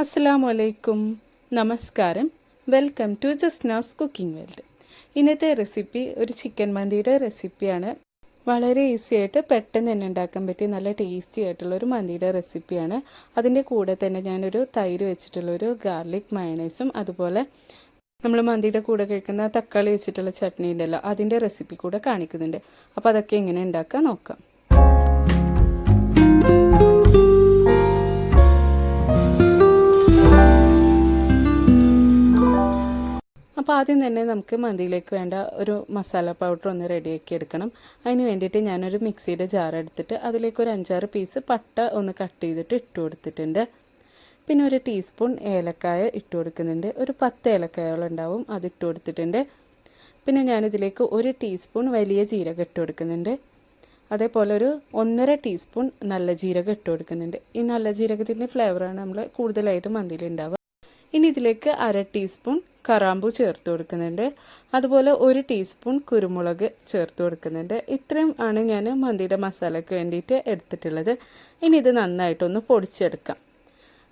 അസ്സലാമു അലൈക്കും, നമസ്കാരം. Welcome to Jasna's cooking world. ഇന്നത്തെ റെസിപ്പി ഒരു ചിക്കൻ മന്തിയുടെ റെസിപ്പിയാണ്. വളരെ ഈസി ആയിട്ട് പെട്ടെന്ന് തന്നെ ഉണ്ടാക്കാൻ പറ്റിയ നല്ല ടേസ്റ്റി ആയിട്ടുള്ളൊരു മന്തിയുടെ റെസിപ്പിയാണ്. അതിൻ്റെ കൂടെ തന്നെ ഞാനൊരു തൈര് വെച്ചിട്ടുള്ളൊരു ഗാർലിക് മയണൈസും അതുപോലെ നമ്മൾ മന്തിയുടെ കൂടെ കഴിക്കുന്ന തക്കാളി വെച്ചിട്ടുള്ള ചട്നി ഉണ്ടല്ലോ, അതിൻ്റെ റെസിപ്പി കൂടെ കാണിക്കുന്നുണ്ട്. അപ്പോൾ അതൊക്കെ എങ്ങനെ ഉണ്ടാക്കാൻ നോക്കാം. അപ്പോൾ ആദ്യം തന്നെ നമുക്ക് മന്തിയിലേക്ക് വേണ്ട ഒരു മസാല പൗഡർ ഒന്ന് റെഡിയാക്കി എടുക്കണം. അതിന് വേണ്ടിയിട്ട് ഞാനൊരു മിക്സിയുടെ ജാർ എടുത്തിട്ട് അതിലേക്ക് ഒരു 5-6 പീസ് പട്ട ഒന്ന് കട്ട് ചെയ്തിട്ട് ഇട്ട് കൊടുത്തിട്ടുണ്ട്. പിന്നെ ഒരു ടീസ്പൂൺ ഏലക്കായ ഇട്ട് കൊടുക്കുന്നുണ്ട്. ഒരു 10 ഏലക്കായോളം ഉണ്ടാവും, അത് ഇട്ട് കൊടുത്തിട്ടുണ്ട്. പിന്നെ ഞാനിതിലേക്ക് ഒരു ടീസ്പൂൺ വലിയ ജീരകം ഇട്ട് കൊടുക്കുന്നുണ്ട്. അതേപോലെ ഒരു 1.5 ടീസ്പൂൺ നല്ല ജീരകം ഇട്ട് കൊടുക്കുന്നുണ്ട്. ഈ നല്ല ജീരകത്തിൻ്റെ ഫ്ലേവറാണ് നമ്മൾ കൂടുതലായിട്ട് മന്തിയിൽ ഉണ്ടാവുക. ഇനി ഇതിലേക്ക് 1/2 ടീസ്പൂൺ കറാമ്പൂ ചേർത്ത് കൊടുക്കുന്നുണ്ട്. അതുപോലെ 1 ടീസ്പൂൺ കുരുമുളക് ചേർത്ത് കൊടുക്കുന്നുണ്ട്. ഇത്രയും ആണ് ഞാൻ മന്തിയുടെ മസാലയ്ക്ക് വേണ്ടിയിട്ട് എടുത്തിട്ടുള്ളത്. ഇനി ഇത് നന്നായിട്ടൊന്ന് പൊടിച്ചെടുക്കാം.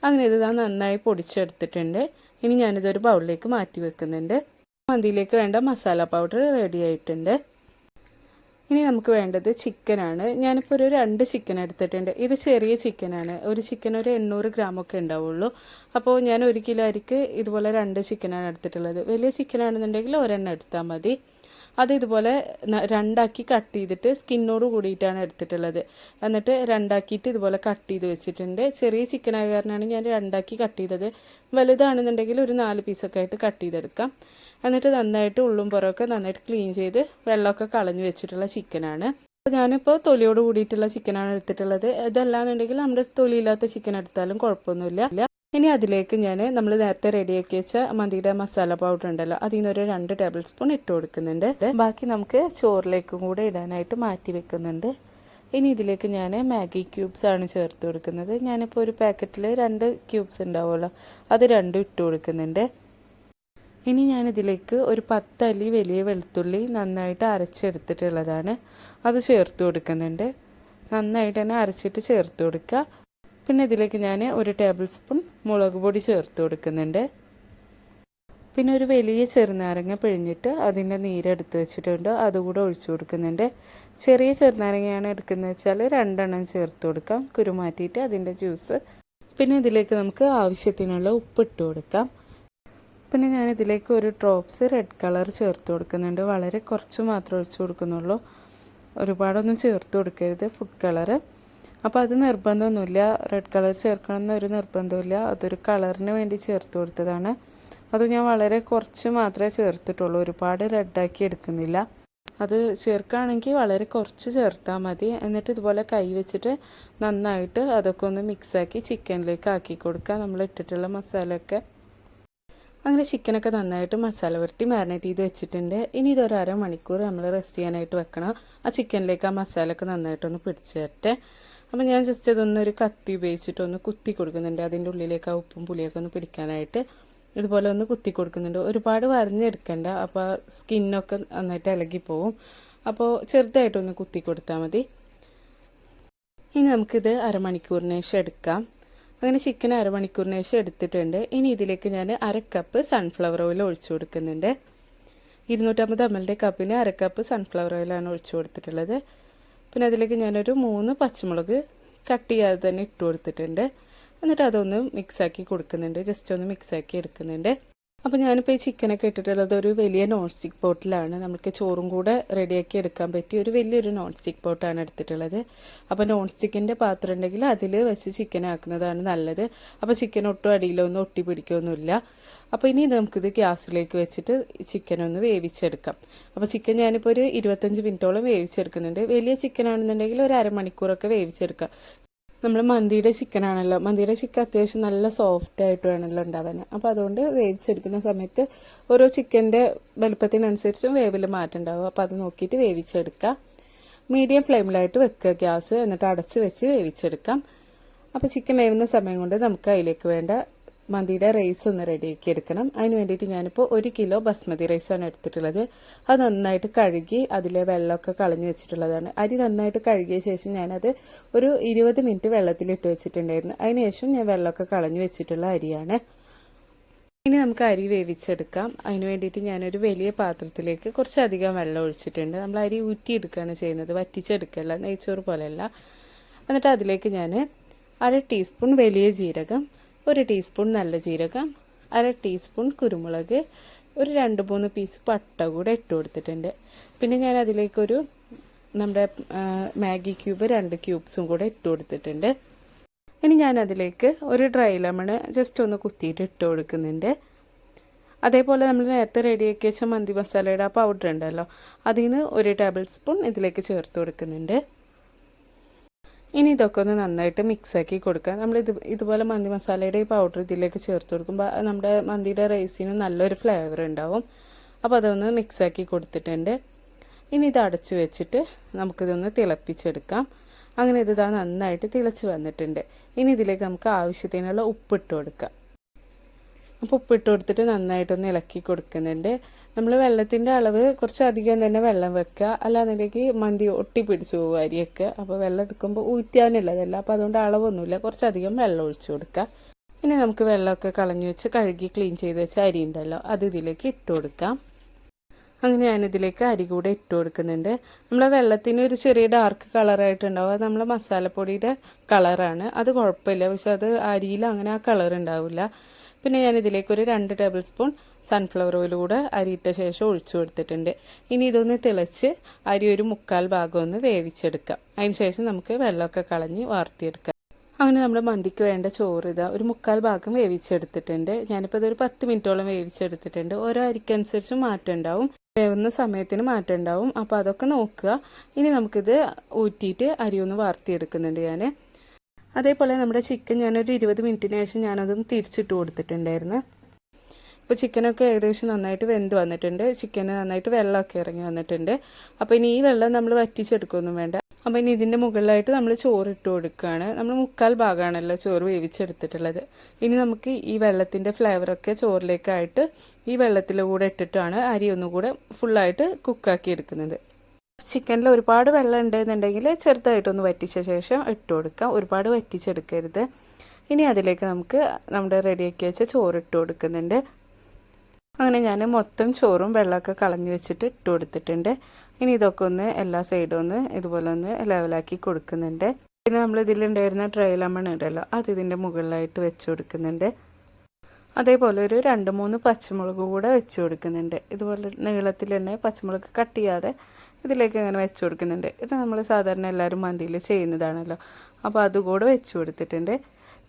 അങ്ങനെ ഇത് നന്നായി പൊടിച്ചെടുത്തിട്ടുണ്ട്. ഇനി ഞാനിതൊരു ബൗളിലേക്ക് മാറ്റി വെക്കുന്നുണ്ട്. മന്തിയിലേക്ക് വേണ്ട മസാല പൗഡർ റെഡി ആയിട്ടുണ്ട്. ഇനി നമുക്ക് വേണ്ടത് ചിക്കനാണ്. ഞാനിപ്പോൾ ഒരു 2 ചിക്കൻ എടുത്തിട്ടുണ്ട്. ഇത് ചെറിയ ചിക്കനാണ്. ഒരു ചിക്കൻ ഒരു 800 ഗ്രാമൊക്കെ ഉണ്ടാവുള്ളൂ. അപ്പോൾ ഞാൻ 1 കിലോ അരിക്ക് ഇതുപോലെ 2 ചിക്കനാണ് എടുത്തിട്ടുള്ളത്. വലിയ ചിക്കനാണെന്നുണ്ടെങ്കിൽ ഒരെണ്ണം എടുത്താൽ മതി. അത് ഇതുപോലെ 2ആക്കി കട്ട് ചെയ്തിട്ട് സ്കിന്നോട് കൂടിയിട്ടാണ് എടുത്തിട്ടുള്ളത്. എന്നിട്ട് 2ആക്കിയിട്ട് ഇതുപോലെ കട്ട് ചെയ്ത് വെച്ചിട്ടുണ്ട്. ചെറിയ ചിക്കനായ കാരണമാണ് ഞാൻ 2ആക്കി കട്ട് ചെയ്തത്. വലുതാണെന്നുണ്ടെങ്കിൽ ഒരു 4 പീസൊക്കെ ആയിട്ട് കട്ട് ചെയ്തെടുക്കാം. എന്നിട്ട് നന്നായിട്ട് ഉള്ളും പുറമൊക്കെ നന്നായിട്ട് ക്ലീൻ ചെയ്ത് വെള്ളമൊക്കെ കളഞ്ഞു വെച്ചിട്ടുള്ള ചിക്കനാണ്. അപ്പോൾ ഞാനിപ്പോൾ തൊലിയോട് കൂടിയിട്ടുള്ള ചിക്കനാണ് എടുത്തിട്ടുള്ളത്. ഇതല്ലാന്നുണ്ടെങ്കിൽ നമ്മുടെ തൊലിയില്ലാത്ത ചിക്കൻ എടുത്താലും കുഴപ്പമൊന്നുമില്ല. ഇനി അതിലേക്ക് നമ്മൾ നേരത്തെ റെഡിയാക്കി വെച്ച മന്തിയുടെ മസാല പൗഡർ ഉണ്ടല്ലോ, അതിൽ നിന്നൊരു 2 ടേബിൾ സ്പൂൺ ഇട്ട് കൊടുക്കുന്നുണ്ട്. ബാക്കി നമുക്ക് ചോറിലേക്കും കൂടെ ഇടാനായിട്ട് മാറ്റി വെക്കുന്നുണ്ട്. ഇനി ഇതിലേക്ക് ഞാൻ മാഗി ക്യൂബ്സ് ആണ് ചേർത്ത് കൊടുക്കുന്നത്. ഞാനിപ്പോൾ ഒരു പാക്കറ്റിൽ 2 ക്യൂബ്സ് ഉണ്ടാവുമല്ലോ, അത് 2 ഇട്ട് കൊടുക്കുന്നുണ്ട്. ഇനി ഞാനിതിലേക്ക് ഒരു 10 അല്ലി വലിയ വെളുത്തുള്ളി നന്നായിട്ട് അരച്ചെടുത്തിട്ടുള്ളതാണ്, അത് ചേർത്ത് കൊടുക്കുന്നുണ്ട്. നന്നായിട്ട് തന്നെ അരച്ചിട്ട് ചേർത്ത് കൊടുക്കുക. പിന്നെ ഇതിലേക്ക് ഞാൻ 1 ടേബിൾ സ്പൂൺ മുളക് പൊടി ചേർത്ത് കൊടുക്കുന്നുണ്ട്. പിന്നെ ഒരു വലിയ ചെറുനാരങ്ങ പിഴിഞ്ഞിട്ട് അതിൻ്റെ നീരെടുത്ത് വെച്ചിട്ടുണ്ട്, അതുകൂടെ ഒഴിച്ചു കൊടുക്കുന്നുണ്ട്. ചെറിയ ചെറുനാരങ്ങയാണ് എടുക്കുന്നത് വെച്ചാൽ 2 എണ്ണം ചേർത്ത് കൊടുക്കാം, കുരുമാറ്റിയിട്ട് അതിൻ്റെ ജ്യൂസ്. പിന്നെ ഇതിലേക്ക് നമുക്ക് ആവശ്യത്തിനുള്ള ഉപ്പിട്ട് കൊടുക്കാം. പിന്നെ ഞാനിതിലേക്ക് ഒരു ഡ്രോപ്സ് റെഡ് കളർ ചേർത്ത് കൊടുക്കുന്നുണ്ട്. വളരെ കുറച്ച് മാത്രമേ ഒഴിച്ചു കൊടുക്കുന്നുള്ളൂ, ഒരുപാടൊന്നും ചേർത്ത് കൊടുക്കരുത് ഫുഡ് കളറ്. അപ്പോൾ അത് നിർബന്ധമൊന്നുമില്ല, റെഡ് കളർ ചേർക്കണം എന്നൊരു നിർബന്ധമില്ല, അതൊരു കളറിന് വേണ്ടി ചേർത്ത് കൊടുത്തതാണ്. അത് ഞാൻ വളരെ കുറച്ച് മാത്രമേ ചേർത്തിട്ടുള്ളൂ, ഒരുപാട് റെഡാക്കി എടുക്കുന്നില്ല. അത് ചേർക്കുകയാണെങ്കിൽ വളരെ കുറച്ച് ചേർത്താൽ മതി. എന്നിട്ട് ഇതുപോലെ കൈ വെച്ചിട്ട് നന്നായിട്ട് അതൊക്കെ ഒന്ന് മിക്സാക്കി ചിക്കനിലേക്ക് ആക്കി കൊടുക്കുക, നമ്മൾ ഇട്ടിട്ടുള്ള മസാലയൊക്കെ. അങ്ങനെ ചിക്കനൊക്കെ നന്നായിട്ട് മസാല പുരട്ടി മാരിനേറ്റ് ചെയ്ത് വെച്ചിട്ടുണ്ട്. ഇനി ഇതൊരു 1/2 മണിക്കൂർ നമ്മൾ റെസ്റ്റ് ചെയ്യാനായിട്ട് വെക്കണം. ആ ചിക്കനിലേക്ക് ആ മസാലയൊക്കെ നന്നായിട്ടൊന്ന് പിടിച്ച് വരട്ടെ. അപ്പോൾ ഞാൻ ജസ്റ്റ് അതൊന്നൊരു കത്തി ഉപയോഗിച്ചിട്ടൊന്ന് കുത്തി കൊടുക്കുന്നുണ്ട്. അതിൻ്റെ ഉള്ളിലേക്ക് ആ ഉപ്പും പുളിയൊക്കെ ഒന്ന് പിടിക്കാനായിട്ട് ഇതുപോലെ ഒന്ന് കുത്തി കൊടുക്കുന്നുണ്ട്. ഒരുപാട് വരഞ്ഞെടുക്കണ്ട, അപ്പോൾ സ്കിന്നൊക്കെ നന്നായിട്ട് ഇളകിപ്പോവും. അപ്പോൾ ചെറുതായിട്ടൊന്ന് കുത്തി കൊടുത്താൽ മതി. ഇനി നമുക്കിത് 1/2 മണിക്കൂറിന് ശേഷം എടുക്കാം. അങ്ങനെ ചിക്കൻ 1/2 മണിക്കൂറിന് ശേഷം എടുത്തിട്ടുണ്ട്. ഇനി ഇതിലേക്ക് ഞാൻ 1/2 കപ്പ് സൺഫ്ലവർ ഓയിൽ ഒഴിച്ചു കൊടുക്കുന്നുണ്ട്. 250 ml കപ്പിന് 1/2 കപ്പ് സൺഫ്ലവർ ഓയിലാണ് ഒഴിച്ചു കൊടുത്തിട്ടുള്ളത്. പിന്നെ അതിലേക്ക് ഞാനൊരു 3 പച്ചമുളക് കട്ട് ചെയ്യാതെ തന്നെ ഇട്ട് കൊടുത്തിട്ടുണ്ട്. എന്നിട്ട് അതൊന്ന് മിക്സാക്കി കൊടുക്കുന്നുണ്ട്, ജസ്റ്റ് ഒന്ന് മിക്സാക്കി എടുക്കുന്നുണ്ട്. അപ്പോൾ ഞാനിപ്പോൾ ഈ ചിക്കനൊക്കെ ഇട്ടിട്ടുള്ളത് ഒരു വലിയ നോൺ സ്റ്റിക്ക് പോട്ടിലാണ്. നമുക്ക് ചോറും കൂടെ റെഡിയാക്കി എടുക്കാൻ പറ്റിയ ഒരു വലിയൊരു നോൺ സ്റ്റിക്ക് പോട്ടാണ് എടുത്തിട്ടുള്ളത്. അപ്പോൾ നോൺ സ്റ്റിക്കിൻ്റെ പാത്രം ഉണ്ടെങ്കിൽ അതിൽ വെച്ച് ചിക്കൻ ആക്കുന്നതാണ് നല്ലത്. അപ്പോൾ ചിക്കൻ ഒട്ടും അടിയിലൊന്നും ഒട്ടി പിടിക്കുകയൊന്നുമില്ല. അപ്പോൾ ഇനി നമുക്കിത് ഗ്യാസിലേക്ക് വെച്ചിട്ട് ചിക്കനൊന്ന് വേവിച്ചെടുക്കാം. അപ്പോൾ ചിക്കൻ ഞാനിപ്പോൾ ഒരു 25 മിനിറ്റോളം വേവിച്ചെടുക്കുന്നുണ്ട്. വലിയ ചിക്കൻ ആണെന്നുണ്ടെങ്കിൽ ഒരു 1/2 മണിക്കൂറൊക്കെ വേവിച്ചെടുക്കാം. നമ്മൾ മന്തിയുടെ ചിക്കനാണല്ലോ, മന്തിയുടെ ചിക്കൻ അത്യാവശ്യം നല്ല സോഫ്റ്റ് ആയിട്ട് വേണമല്ലോ ഉണ്ടാവാൻ. അപ്പോൾ അതുകൊണ്ട് വേവിച്ചെടുക്കുന്ന സമയത്ത് ഓരോ ചിക്കൻ്റെ വലുപ്പത്തിനനുസരിച്ചും വേവിൽ മാറ്റം ഉണ്ടാവും. അപ്പോൾ അത് നോക്കിയിട്ട് വേവിച്ചെടുക്കാം. മീഡിയം ഫ്ലെയിമിലായിട്ട് വെക്കുക ഗ്യാസ്, എന്നിട്ട് അടച്ച് വെച്ച് വേവിച്ചെടുക്കാം. അപ്പോൾ ചിക്കൻ വേവുന്ന സമയം കൊണ്ട് നമുക്ക് അതിലേക്ക് വേണ്ട മന്തിയുടെ റൈസ് ഒന്ന് റെഡിയാക്കി എടുക്കണം. അതിന് വേണ്ടിയിട്ട് ഞാനിപ്പോൾ 1 കിലോ ബസ്മതി റൈസാണ് എടുത്തിട്ടുള്ളത്. അത് നന്നായിട്ട് കഴുകി അതിലെ വെള്ളമൊക്കെ കളഞ്ഞു വെച്ചിട്ടുള്ളതാണ്. അരി നന്നായിട്ട് കഴുകിയ ശേഷം ഞാനത് ഒരു 20 മിനിറ്റ് വെള്ളത്തിലിട്ട് വെച്ചിട്ടുണ്ടായിരുന്നു. അതിനുശേഷം ഞാൻ വെള്ളമൊക്കെ കളഞ്ഞു വെച്ചിട്ടുള്ള അരിയാണ്. ഇനി നമുക്ക് അരി വേവിച്ചെടുക്കാം. അതിന് വേണ്ടിയിട്ട് ഞാനൊരു വലിയ പാത്രത്തിലേക്ക് കുറച്ചധികം വെള്ളം ഒഴിച്ചിട്ടുണ്ട്. നമ്മൾ അരി ഊറ്റിയെടുക്കുകയാണ് ചെയ്യുന്നത്, വറ്റിച്ചെടുക്കല്ല, നെയ്ച്ചോറ് പോലെയല്ല. എന്നിട്ട് അതിലേക്ക് ഞാൻ 1/2 ടീസ്പൂൺ വലിയ ജീരകം, 1 ടീസ്പൂൺ നല്ല ജീരകം, 1/2 ടീസ്പൂൺ കുരുമുളക്, ഒരു 2-3 പീസ് പട്ട കൂടെ ഇട്ട് കൊടുത്തിട്ടുണ്ട്. പിന്നെ ഞാൻ അതിലേക്കൊരു നമ്മുടെ മാഗി ക്യൂബ് 2 ക്യൂബ്സും കൂടെ ഇട്ട് കൊടുത്തിട്ടുണ്ട്. ഇനി ഞാൻ അതിലേക്ക് ഒരു ഡ്രൈ ലെമൺ ജസ്റ്റ് ഒന്ന് കുത്തിയിട്ട് ഇട്ട് കൊടുക്കുന്നുണ്ട്. അതേപോലെ നമ്മൾ നേരത്തെ റെഡിയാക്കി വെച്ച മന്തി മസാലയുടെ ആ പൗഡർ ഉണ്ടല്ലോ, അതിൽ നിന്ന് 1 ടേബിൾ സ്പൂൺ ഇതിലേക്ക് ചേർത്ത് കൊടുക്കുന്നുണ്ട്. ഇനി ഇതൊക്കെ ഒന്ന് നന്നായിട്ട് മിക്സാക്കി കൊടുക്കുക. നമ്മൾ ഇതുപോലെ മന്തി മസാലയുടെ ഈ പൗഡർ ഇതിലേക്ക് ചേർത്ത് കൊടുക്കുമ്പോൾ നമ്മുടെ മന്തിയുടെ റൈസിന് നല്ലൊരു ഫ്ലേവർ ഉണ്ടാവും. അപ്പോൾ അതൊന്ന് മിക്സാക്കി കൊടുത്തിട്ടുണ്ട്. ഇനി ഇത് അടച്ച് വെച്ചിട്ട് നമുക്കിതൊന്ന് തിളപ്പിച്ചെടുക്കാം. അങ്ങനെ ഇത് നന്നായിട്ട് തിളച്ച് വന്നിട്ടുണ്ട്. ഇനി ഇതിലേക്ക് നമുക്ക് ആവശ്യത്തിനുള്ള ഉപ്പിട്ട് കൊടുക്കാം. അപ്പോൾ ഉപ്പിട്ട് കൊടുത്തിട്ട് നന്നായിട്ടൊന്ന് ഇളക്കി കൊടുക്കുന്നുണ്ട്. നമ്മൾ വെള്ളത്തിൻ്റെ അളവ് കുറച്ചധികം തന്നെ വെള്ളം വെക്കുക, അല്ലാന്നുണ്ടെങ്കിൽ മന്തി ഒട്ടിപ്പിടിച്ച് പോകും അരിയൊക്കെ. അപ്പോൾ വെള്ളം എടുക്കുമ്പോൾ ഊറ്റാനുള്ളതല്ല, അപ്പോൾ അതുകൊണ്ട് അളവൊന്നുമില്ല, കുറച്ചധികം വെള്ളം ഒഴിച്ചു കൊടുക്കുക. ഇനി നമുക്ക് വെള്ളമൊക്കെ കളഞ്ഞു വെച്ച് കഴുകി ക്ലീൻ ചെയ്ത് വെച്ച അരി ഉണ്ടല്ലോ, അത് ഇതിലേക്ക് ഇട്ട് കൊടുക്കാം. അങ്ങനെ ഞാനിതിലേക്ക് അരി കൂടെ ഇട്ട് കൊടുക്കുന്നുണ്ട്. നമ്മളെ വെള്ളത്തിന് ഒരു ചെറിയ ഡാർക്ക് കളറായിട്ടുണ്ടാവും, അത് നമ്മളെ മസാലപ്പൊടിയുടെ കളറാണ്. അത് കുഴപ്പമില്ല, പക്ഷെ അത് അരിയിൽ അങ്ങനെ ആ കളർ ഉണ്ടാവില്ല. പിന്നെ ഞാനിതിലേക്ക് ഒരു 2 ടേബിൾ സ്പൂൺ സൺഫ്ലവർ ഓയിൽ കൂടെ അരിയിട്ട ശേഷം ഒഴിച്ചു കൊടുത്തിട്ടുണ്ട്. ഇനി ഇതൊന്ന് തിളച്ച് അരി ഒരു 1/4 ഭാഗം ഒന്ന് വേവിച്ചെടുക്കാം. അതിന് ശേഷം നമുക്ക് വെള്ളമൊക്കെ കളഞ്ഞ് വാർത്തിയെടുക്കാം. അങ്ങനെ നമ്മുടെ മന്തിക്ക് വേണ്ട ചോറ് ഒരു 1/4 ഭാഗം വേവിച്ചെടുത്തിട്ടുണ്ട്. ഞാനിപ്പോൾ ഇതൊരു 10 മിനിറ്റോളം വേവിച്ചെടുത്തിട്ടുണ്ട്. ഓരോ അരിക്കനുസരിച്ച് മാറ്റം ഉണ്ടാവും, വേവുന്ന സമയത്തിന് മാറ്റം ഉണ്ടാവും. അപ്പോൾ അതൊക്കെ നോക്കുക. ഇനി നമുക്കിത് ഊറ്റിയിട്ട് അരി ഒന്ന് വാർത്തിയെടുക്കുന്നുണ്ട് ഞാൻ. അതേപോലെ നമ്മുടെ ചിക്കൻ ഞാനൊരു 20 മിനിറ്റിന് ശേഷം ഞാനതൊന്ന് തിരിച്ചിട്ട് കൊടുത്തിട്ടുണ്ടായിരുന്നു. ഇപ്പോൾ ചിക്കനൊക്കെ ഏകദേശം നന്നായിട്ട് വെന്ത് വന്നിട്ടുണ്ട്. ചിക്കന് നന്നായിട്ട് വെള്ളമൊക്കെ ഇറങ്ങി വന്നിട്ടുണ്ട്. അപ്പോൾ ഇനി ഈ വെള്ളം നമ്മൾ വറ്റിച്ചെടുക്കുകയൊന്നും വേണ്ട. അപ്പോൾ ഇനി ഇതിൻ്റെ മുകളിലായിട്ട് നമ്മൾ ചോറിട്ട് കൊടുക്കുകയാണ്. നമ്മൾ 1/4 ഭാഗമാണല്ലോ ചോറ് വേവിച്ചെടുത്തിട്ടുള്ളത്. ഇനി നമുക്ക് ഈ വെള്ളത്തിൻ്റെ ഫ്ലേവറൊക്കെ ചോറിലേക്കായിട്ട് ഈ വെള്ളത്തിലൂടെ ഇട്ടിട്ടാണ് അരി ഒന്നുകൂടെ ഫുള്ളായിട്ട് കുക്കാക്കി എടുക്കുന്നത്. ചിക്കനിൽ ഒരുപാട് വെള്ളം ഉണ്ടെന്നുണ്ടെങ്കിൽ ചെറുതായിട്ടൊന്ന് വറ്റിച്ച ശേഷം ഇട്ട് കൊടുക്കാം, ഒരുപാട് വറ്റിച്ചെടുക്കരുത്. ഇനി അതിലേക്ക് നമുക്ക് നമ്മുടെ റെഡിയാക്കി വെച്ച ചോറ് ഇട്ട് കൊടുക്കുന്നുണ്ട്. അങ്ങനെ ഞാൻ മൊത്തം ചോറും വെള്ളമൊക്കെ കളഞ്ഞു വെച്ചിട്ട് ഇട്ട് കൊടുത്തിട്ടുണ്ട്. ഇനി ഇതൊക്കെ ഒന്ന് എല്ലാ സൈഡും ഒന്ന് ഇതുപോലെ ഒന്ന് ലെവലാക്കി കൊടുക്കുന്നുണ്ട്. പിന്നെ നമ്മൾ ഇതിലുണ്ടായിരുന്ന ഡ്രൈ ലെമൺ ഉണ്ടല്ലോ, അത് ഇതിൻ്റെ മുകളിലായിട്ട് വെച്ച് കൊടുക്കുന്നുണ്ട്. അതേപോലെ ഒരു 2-3 പച്ചമുളക് കൂടെ വെച്ച് കൊടുക്കുന്നുണ്ട്. ഇതുപോലെ നീളത്തിൽ തന്നെ പച്ചമുളക് കട്ട് ചെയ്യാതെ ഇതിലേക്ക് അങ്ങനെ വെച്ച് കൊടുക്കുന്നുണ്ട്. ഇത് നമ്മൾ സാധാരണ എല്ലാവരും മന്തിയിൽ ചെയ്യുന്നതാണല്ലോ, അപ്പോൾ അതുകൂടെ വെച്ച് കൊടുത്തിട്ടുണ്ട്.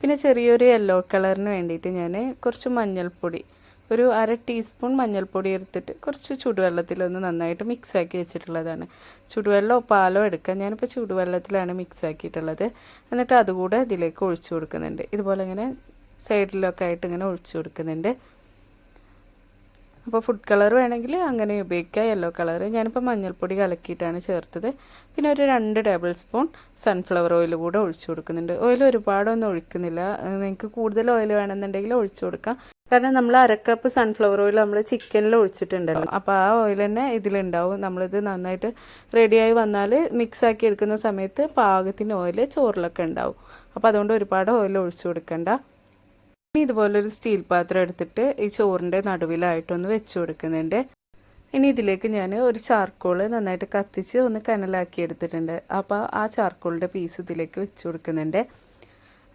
പിന്നെ ചെറിയൊരു യെല്ലോ കളറിന് വേണ്ടിയിട്ട് ഞാൻ കുറച്ച് മഞ്ഞൾപ്പൊടി, ഒരു 1/2 ടീസ്പൂൺ മഞ്ഞൾപ്പൊടി എടുത്തിട്ട് കുറച്ച് ചൂടുവെള്ളത്തിലൊന്ന് നന്നായിട്ട് മിക്സാക്കി വെച്ചിട്ടുള്ളതാണ്. ചൂടുവെള്ളമോ പാലോ എടുക്കാം, ഞാനിപ്പോൾ ചൂടുവെള്ളത്തിലാണ് മിക്സാക്കിയിട്ടുള്ളത്. എന്നിട്ട് അതുകൂടെ ഇതിലേക്ക് ഒഴിച്ചു കൊടുക്കുന്നുണ്ട്. ഇതുപോലെ ഇങ്ങനെ സൈഡിലൊക്കെ ആയിട്ട് ഇങ്ങനെ ഒഴിച്ചു കൊടുക്കുന്നുണ്ട്. അപ്പോൾ ഫുഡ് കളർ വേണമെങ്കിൽ അങ്ങനെ ഉപയോഗിക്കാം, യെല്ലോ കളർ. ഞാനിപ്പോൾ മഞ്ഞൾപ്പൊടി കലക്കിയിട്ടാണ് ചേർത്തത്. പിന്നെ ഒരു 2 ടേബിൾ സ്പൂൺ സൺഫ്ലവർ ഓയിൽ കൂടെ ഒഴിച്ചു കൊടുക്കുന്നുണ്ട്. ഓയിൽ ഒരുപാടൊന്നും ഒഴിക്കുന്നില്ല, നിങ്ങൾക്ക് കൂടുതൽ ഓയിൽ വേണമെന്നുണ്ടെങ്കിൽ ഒഴിച്ചു കൊടുക്കാം. കാരണം നമ്മൾ 1/2 കപ്പ് സൺഫ്ലവർ ഓയിൽ നമ്മൾ ചിക്കനിൽ ഒഴിച്ചിട്ടുണ്ടല്ലോ, അപ്പോൾ ആ ഓയിൽ തന്നെ ഇതിലുണ്ടാവും. നമ്മളിത് നന്നായിട്ട് റെഡിയായി വന്നാൽ മിക്സാക്കി എടുക്കുന്ന സമയത്ത് പാകത്തിന് ഓയിൽ ചോറിലൊക്കെ ഉണ്ടാവും. അപ്പോൾ അതുകൊണ്ട് ഒരുപാട് ഓയിൽ ഒഴിച്ചു കൊടുക്കണ്ട. ഇനി ഇതുപോലൊരു സ്റ്റീൽ പാത്രം എടുത്തിട്ട് ഈ ചോറിൻ്റെ നടുവിലായിട്ടൊന്ന് വെച്ച് കൊടുക്കുന്നുണ്ട്. ഇനി ഇതിലേക്ക് ഞാൻ ഒരു ചാർക്കോൾ നന്നായിട്ട് കത്തിച്ച് ഒന്ന് കനലാക്കി എടുത്തിട്ടുണ്ട്. അപ്പോൾ ആ ചാർക്കോളിൻ്റെ പീസ് ഇതിലേക്ക് വെച്ച് കൊടുക്കുന്നുണ്ട്.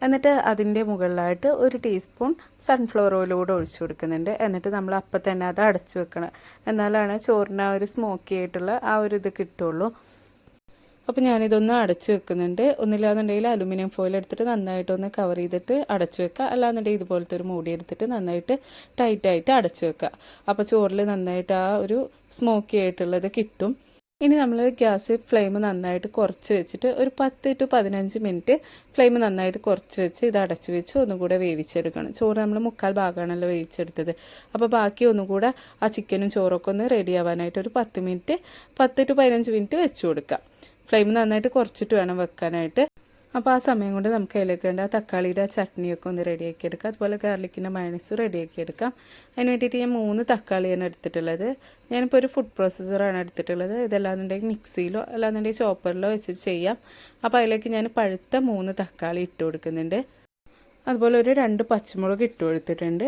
എന്നിട്ട് അതിൻ്റെ മുകളിലായിട്ട് 1 ടീസ്പൂൺ സൺഫ്ലവർ ഓയിൽ കൂടെ ഒഴിച്ചു കൊടുക്കുന്നുണ്ട്. എന്നിട്ട് നമ്മൾ അപ്പം തന്നെ അത് അടച്ചു വെക്കണം, എന്നാലാണ് ചോറിന് ആ ഒരു സ്മോക്കി ആയിട്ടുള്ള ആ ഒരു ഇത് കിട്ടുള്ളൂ. അപ്പോൾ ഞാനിതൊന്ന് അടച്ച് വെക്കുന്നുണ്ട്. ഒന്നില്ലാന്നുണ്ടെങ്കിൽ അലുമിനിയം ഫോയിൽ എടുത്തിട്ട് നന്നായിട്ടൊന്ന് കവർ ചെയ്തിട്ട് അടച്ചു വെക്കുക, അല്ലാന്നുണ്ടെങ്കിൽ ഇതുപോലത്തെ ഒരു മൂടി എടുത്തിട്ട് നന്നായിട്ട് ടൈറ്റായിട്ട് അടച്ചു വെക്കുക. അപ്പോൾ ചോറിൽ നന്നായിട്ട് ആ ഒരു സ്മോക്കി ആയിട്ടുള്ളത് കിട്ടും. ഇനി നമ്മൾ ഗ്യാസ് ഫ്ലെയിം നന്നായിട്ട് കുറച്ച് വെച്ചിട്ട് ഒരു 10 to 15 മിനിറ്റ് ഫ്ലെയിം നന്നായിട്ട് കുറച്ച് വെച്ച് ഇത് അടച്ചു വെച്ച് ഒന്നുകൂടെ വേവിച്ചെടുക്കണം. ചോറ് നമ്മൾ 1/4 ഭാഗമാണല്ലോ വേവിച്ചെടുത്തത്, അപ്പോൾ ബാക്കി ഒന്നുകൂടെ ആ ചിക്കനും ചോറൊക്കെ ഒന്ന് റെഡി ആവാനായിട്ട് ഒരു 10 to 15 മിനിറ്റ് വെച്ച് കൊടുക്കാം. ഫ്ലെയിം നന്നായിട്ട് കുറച്ചിട്ട് വേണം വെക്കാനായിട്ട്. അപ്പോൾ ആ സമയം കൊണ്ട് നമുക്ക് അതിലേക്ക് വേണ്ട തക്കാളിയുടെ ചട്നിയൊക്കെ ഒന്ന് റെഡിയാക്കി എടുക്കാം. അതുപോലെ ഗാർലിക്കിൻ്റെ മയണൈസ് റെഡിയാക്കി എടുക്കാം. അതിന് വേണ്ടിയിട്ട് ഞാൻ 3 തക്കാളിയാണ് എടുത്തിട്ടുള്ളത്. ഞാനിപ്പോൾ ഒരു ഫുഡ് പ്രോസസ്സറാണ് എടുത്തിട്ടുള്ളത്. ഇതല്ലാന്നുണ്ടെങ്കിൽ മിക്സിയിലോ അല്ലാന്നുണ്ടെങ്കിൽ ചോപ്പറിലോ വെച്ചിട്ട് ചെയ്യാം. അപ്പോൾ അതിലേക്ക് ഞാൻ പഴുത്ത 3 തക്കാളി ഇട്ട് കൊടുക്കുന്നുണ്ട്. അതുപോലെ ഒരു 2 പച്ചമുളക് ഇട്ട് കൊടുത്തിട്ടുണ്ട്.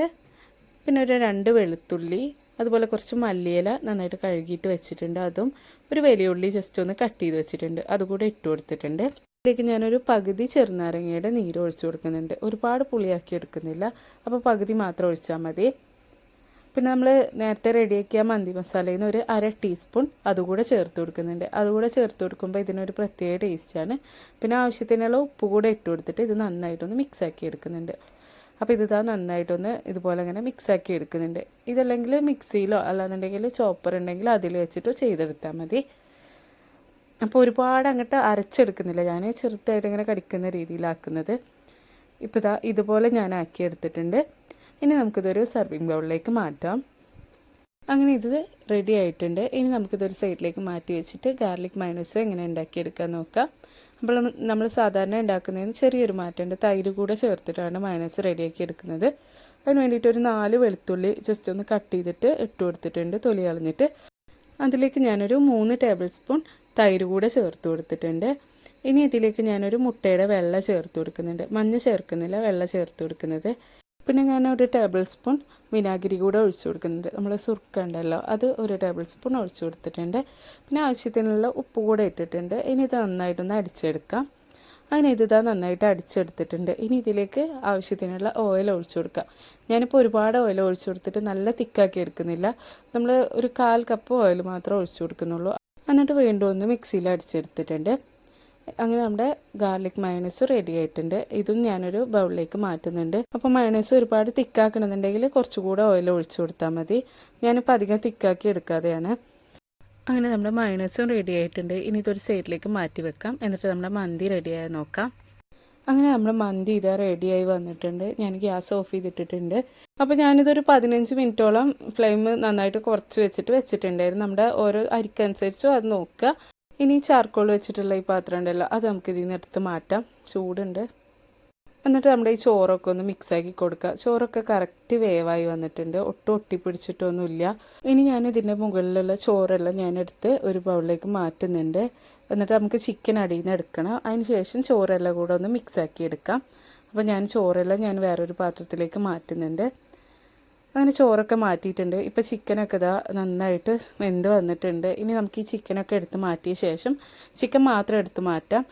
പിന്നെ ഒരു 2 വെളുത്തുള്ളി, അതുപോലെ കുറച്ച് മല്ലിയില നന്നായിട്ട് കഴുകിയിട്ട് വെച്ചിട്ടുണ്ട്. അതും ഒരു വലിയ ഉള്ളി ജസ്റ്റ് ഒന്ന് കട്ട് ചെയ്ത് വെച്ചിട്ടുണ്ട്, അതുകൂടെ ഇട്ട് കൊടുത്തിട്ടുണ്ട്. ഇതിലേക്ക് ഞാനൊരു പകുതി ചെറുനാരങ്ങയുടെ നീര് ഒഴിച്ചു കൊടുക്കുന്നുണ്ട്. ഒരുപാട് പുളിയാക്കി എടുക്കുന്നില്ല, അപ്പോൾ പകുതി മാത്രം ഒഴിച്ചാൽ മതി. പിന്നെ നമ്മൾ നേരത്തെ റെഡിയാക്കിയ മന്തി മസാലയിൽ നിന്ന് ഒരു 1/2 ടീസ്പൂൺ അതുകൂടെ ചേർത്ത് കൊടുക്കുന്നുണ്ട്. അതുകൂടെ ചേർത്ത് കൊടുക്കുമ്പോൾ ഇതിനൊരു പ്രത്യേക ടേസ്റ്റാണ്. പിന്നെ ആവശ്യത്തിനുള്ള ഉപ്പ് കൂടെ ഇട്ട് കൊടുത്തിട്ട് ഇത് നന്നായിട്ടൊന്ന് മിക്സാക്കി എടുക്കുന്നുണ്ട്. അപ്പോൾ ഇത് നന്നായിട്ടൊന്ന് ഇതുപോലെ ഇങ്ങനെ മിക്സാക്കി എടുക്കുന്നുണ്ട്. ഇതല്ലെങ്കിൽ മിക്സിയിലോ അല്ലാന്നുണ്ടെങ്കിൽ ചോപ്പർ ഉണ്ടെങ്കിൽ അതിൽ വെച്ചിട്ടോ ചെയ്തെടുത്താൽ മതി. അപ്പോൾ ഒരുപാട് അങ്ങോട്ട് അരച്ചെടുക്കുന്നില്ല, ഞാൻ ചെറുതായിട്ട് ഇങ്ങനെ കടിക്കുന്ന രീതിയിലാക്കുന്നത്. ഇപ്പോൾ ഇതുപോലെ ഞാൻ ആക്കിയെടുത്തിട്ടുണ്ട്. ഇനി നമുക്കിതൊരു സർവിങ് ബൗളിലേക്ക് മാറ്റാം. അങ്ങനെ ഇത് റെഡി ആയിട്ടുണ്ട്. ഇനി നമുക്കിതൊരു സൈഡിലേക്ക് മാറ്റി വെച്ചിട്ട് ഗാർലിക് മയണൈസ് എങ്ങനെ ഉണ്ടാക്കിയെടുക്കാൻ നോക്കാം. അപ്പോൾ നമ്മൾ സാധാരണ ഉണ്ടാക്കുന്നതിന് ചെറിയൊരു മാറ്റമുണ്ട്. തൈര് കൂടെ ചേർത്തിട്ടാണ് മയണൈസ് റെഡിയാക്കി എടുക്കുന്നത്. അതിന് വേണ്ടിയിട്ട് ഒരു 4 വെളുത്തുള്ളി ജസ്റ്റ് ഒന്ന് കട്ട് ചെയ്തിട്ട് ഇട്ട് കൊടുത്തിട്ടുണ്ട്, തൊലി കളഞ്ഞിട്ട്. അതിലേക്ക് ഞാനൊരു 3 ടേബിൾ സ്പൂൺ തൈര് കൂടെ ചേർത്ത് കൊടുത്തിട്ടുണ്ട്. ഇനി ഇതിലേക്ക് ഞാനൊരു മുട്ടയുടെ വെള്ള ചേർത്ത് കൊടുക്കുന്നുണ്ട്. മഞ്ഞ ചേർക്കുന്നില്ല, വെള്ള ചേർത്ത് കൊടുക്കുന്നത്. പിന്നെ ഞാൻ ഒരു ടേബിൾ സ്പൂൺ വിനാഗിരി കൂടെ ഒഴിച്ചു കൊടുക്കുന്നുണ്ട്. നമ്മൾ സുർക്ക ഉണ്ടല്ലോ, അത് ഒരു ടേബിൾ സ്പൂൺ ഒഴിച്ചു കൊടുത്തിട്ടുണ്ട്. പിന്നെ ആവശ്യത്തിനുള്ള ഉപ്പ് കൂടെ ഇട്ടിട്ടുണ്ട്. ഇനി ഇത് നന്നായിട്ടൊന്ന് അടിച്ചെടുക്കാം. അങ്ങനെ ഇത് നന്നായിട്ട് അടിച്ചെടുത്തിട്ടുണ്ട്. ഇനി ഇതിലേക്ക് ആവശ്യത്തിനുള്ള ഓയിൽ ഒഴിച്ചു കൊടുക്കാം. ഞാനിപ്പോൾ ഒരുപാട് ഓയിൽ ഒഴിച്ചു കൊടുത്തിട്ട് നല്ല തിക്കാക്കി എടുക്കുന്നില്ല. നമ്മൾ ഒരു 1/4 കപ്പ് ഓയിൽ മാത്രമേ ഒഴിച്ചു കൊടുക്കുന്നുള്ളൂ. എന്നിട്ട് വീണ്ടും ഒന്ന് മിക്സിയിൽ അടിച്ചെടുത്തിട്ടുണ്ട്. അങ്ങനെ നമ്മുടെ ഗാർലിക് മയണൈസ് റെഡി ആയിട്ടുണ്ട്. ഇതും ഞാനൊരു ബൗളിലേക്ക് മാറ്റുന്നുണ്ട്. അപ്പോൾ മയണൈസ് ഒരുപാട് തിക്കാക്കണമെന്നുണ്ടെങ്കിൽ കുറച്ചുകൂടെ ഓയിൽ ഒഴിച്ചു കൊടുത്താൽ മതി. ഞാനിപ്പോൾ അധികം തിക്കാക്കി എടുക്കാതെയാണ്. അങ്ങനെ നമ്മുടെ മയണൈസും റെഡി ആയിട്ടുണ്ട്. ഇനി ഇതൊരു സൈഡിലേക്ക് മാറ്റി വെക്കാം. എന്നിട്ട് നമ്മുടെ മന്തി റെഡിയായി നോക്കാം. അങ്ങനെ നമ്മുടെ മന്തി റെഡിയായി വന്നിട്ടുണ്ട്. ഞാൻ ഗ്യാസ് ഓഫ് ചെയ്തിട്ടിട്ടുണ്ട്. അപ്പോൾ ഞാനിതൊരു 15 മിനിറ്റോളം ഫ്ലെയിം നന്നായിട്ട് കുറച്ച് വെച്ചിട്ടുണ്ടായിരുന്നു. നമ്മുടെ ഓരോ അരിക്കനുസരിച്ചും അത് നോക്കുക. ഇനി ചാർക്കോൾ വെച്ചിട്ടുള്ള ഈ പാത്രം ഉണ്ടല്ലോ, അത് നമുക്ക് ഇതിൽ നിന്ന് എടുത്ത് മാറ്റാം. ചൂടുണ്ട്. എന്നിട്ട് നമ്മുടെ ഈ ചോറൊക്കെ ഒന്ന് മിക്സാക്കി കൊടുക്കുക. ചോറൊക്കെ കറക്റ്റ് വേവായി വന്നിട്ടുണ്ട്, ഒട്ടും ഒട്ടിപ്പിടിച്ചിട്ടൊന്നുമില്ല. ഇനി ഞാൻ ഇതിൻ്റെ മുകളിലുള്ള ചോറെല്ലാം ഞാനെടുത്ത് ഒരു ബൗളിലേക്ക് മാറ്റുന്നുണ്ട്. എന്നിട്ട് നമുക്ക് ചിക്കൻ അടിയിൽ നിന്ന് എടുക്കണം. അതിന് ശേഷം ചോറെല്ലാം കൂടെ ഒന്ന് മിക്സാക്കി എടുക്കാം. അപ്പോൾ ഞാൻ ചോറെല്ലാം വേറൊരു പാത്രത്തിലേക്ക് മാറ്റുന്നുണ്ട്. അങ്ങനെ ചോറൊക്കെ മാറ്റിയിട്ടുണ്ട്. ഇപ്പോൾ ചിക്കനൊക്കെ നന്നായിട്ട് വെന്ത് വന്നിട്ടുണ്ട്. ഇനി നമുക്ക് ഈ ചിക്കനൊക്കെ എടുത്ത് മാറ്റിയ ശേഷം ചിക്കൻ മാത്രം എടുത്ത് മാറ്റാം.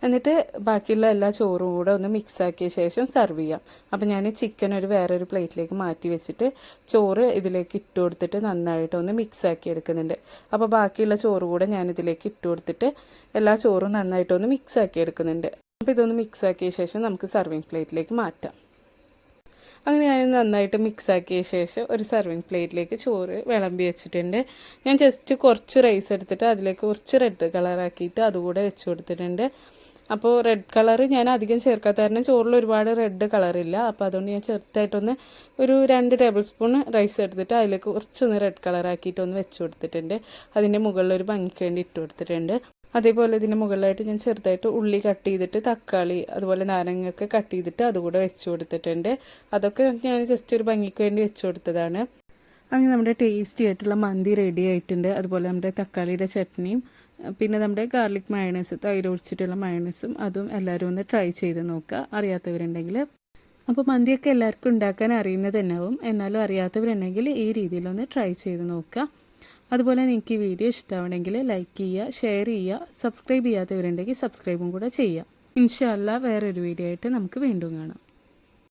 എന്നിട്ട് ബാക്കിയുള്ള എല്ലാ ചോറും കൂടെ ഒന്ന് മിക്സാക്കിയ ശേഷം സെർവ് ചെയ്യാം. അപ്പോൾ ഞാൻ ചിക്കൻ വേറൊരു പ്ലേറ്റിലേക്ക് മാറ്റി വെച്ചിട്ട് ചോറ് ഇതിലേക്ക് ഇട്ട് കൊടുത്തിട്ട് നന്നായിട്ടൊന്ന് മിക്സാക്കി എടുക്കുന്നുണ്ട്. അപ്പോൾ ബാക്കിയുള്ള ചോറ് കൂടെ ഞാൻ ഇതിലേക്ക് ഇട്ട് കൊടുത്തിട്ട് എല്ലാ ചോറും നന്നായിട്ടൊന്ന് മിക്സാക്കി എടുക്കുന്നുണ്ട്. അപ്പോൾ ഇതൊന്ന് മിക്സാക്കിയ ശേഷം നമുക്ക് സർവിങ് പ്ലേറ്റിലേക്ക് മാറ്റാം. അങ്ങനെ ഞാൻ നന്നായിട്ട് മിക്സാക്കിയ ശേഷം ഒരു സർവിങ് പ്ലേറ്റിലേക്ക് ചോറ് വിളമ്പി വെച്ചിട്ടുണ്ട്. ഞാൻ ജസ്റ്റ് കുറച്ച് റൈസ് എടുത്തിട്ട് അതിലേക്ക് കുറച്ച് റെഡ് കളറാക്കിയിട്ട് അതുകൂടെ വെച്ച് കൊടുത്തിട്ടുണ്ട്. അപ്പോൾ റെഡ് കളർ ഞാൻ അധികം ചേർക്കാത്ത കാരണം ചോറിൽ ഒരുപാട് റെഡ് കളറില്ല. അപ്പോൾ അതുകൊണ്ട് ഞാൻ ചെറുതായിട്ടൊന്ന് ഒരു 2 ടേബിൾ സ്പൂൺ റൈസ് എടുത്തിട്ട് അതിലേക്ക് കുറച്ചൊന്ന് റെഡ് കളറാക്കിയിട്ടൊന്ന് വെച്ച് കൊടുത്തിട്ടുണ്ട്. അതിൻ്റെ മുകളിൽ ഒരു ഭംഗിക്ക് വേണ്ടി ഇട്ട് കൊടുത്തിട്ടുണ്ട്. അതേപോലെ ഇതിൻ്റെ മുകളിലായിട്ട് ഞാൻ ചെറുതായിട്ട് ഉള്ളി കട്ട് ചെയ്തിട്ട് തക്കാളി അതുപോലെ നാരങ്ങയൊക്കെ കട്ട് ചെയ്തിട്ട് അതുകൂടെ വെച്ച് കൊടുത്തിട്ടുണ്ട്. അതൊക്കെ ഞാൻ ജസ്റ്റ് ഒരു ഭംഗിക്ക് വേണ്ടി വെച്ച് കൊടുത്തതാണ്. അങ്ങനെ നമ്മുടെ ടേസ്റ്റി ആയിട്ടുള്ള മന്തി റെഡി ആയിട്ടുണ്ട്. അതുപോലെ നമ്മുടെ തക്കാളിയുടെ ചട്നിയും പിന്നെ നമ്മുടെ ഗാർലിക് മയണൈസ് തൈര് ഒഴിച്ചിട്ടുള്ള മയണൈസും അതും എല്ലാവരും ഒന്ന് ട്രൈ ചെയ്ത് നോക്കുക, അറിയാത്തവരുണ്ടെങ്കിൽ. അപ്പോൾ മന്തിയൊക്കെ എല്ലാവർക്കും ഉണ്ടാക്കാൻ അറിയുന്നത് തന്നെയാവും. എന്നാലും അറിയാത്തവരുണ്ടെങ്കിൽ ഈ രീതിയിലൊന്ന് ട്രൈ ചെയ്ത് നോക്കുക. അതുപോലെ നിങ്ങൾക്ക് ഈ വീഡിയോ ഇഷ്ടമാണെങ്കിൽ ലൈക്ക് ചെയ്യുക, ഷെയർ ചെയ്യുക, സബ്സ്ക്രൈബ് ചെയ്യാത്തവരുണ്ടെങ്കിൽ സബ്സ്ക്രൈബും കൂടെ ചെയ്യുക. ഇൻഷാ അല്ലാഹ് വേറൊരു വീഡിയോ ആയിട്ട് നമുക്ക് വീണ്ടും കാണാം.